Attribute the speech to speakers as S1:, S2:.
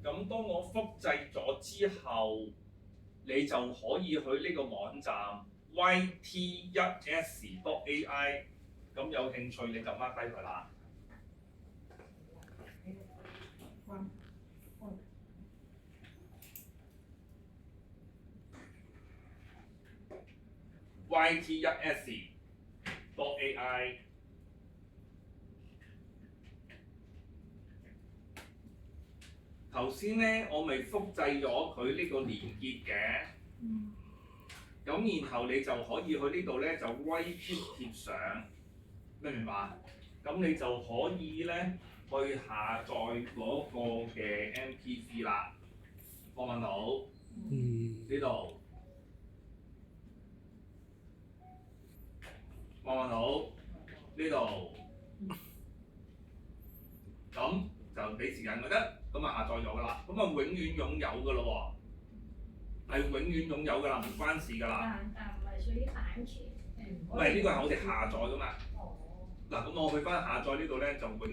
S1: 咁當我複製咗之後，你就可以去呢個網站 yt1s.ai， 咁有興趣你就 mark 低佢啦。yt1s.ai。頭先咧，我咪複製咗佢呢個連結嘅，咁然後你就可以去呢度咧就威貼上，明唔明白？咁你就可以咧去下載嗰個嘅 MP3 啦，放唔到？呢度放唔到？呢度，咁就俾時間佢得。咁啊下載咗㗎啦，咁啊永遠擁有㗎咯喎，係永遠擁有㗎啦，唔關事㗎啦。
S2: 但唔係屬於版權。
S1: 唔係呢個係我哋下載㗎嘛。嗱，咁我去翻下載呢度咧就永遠。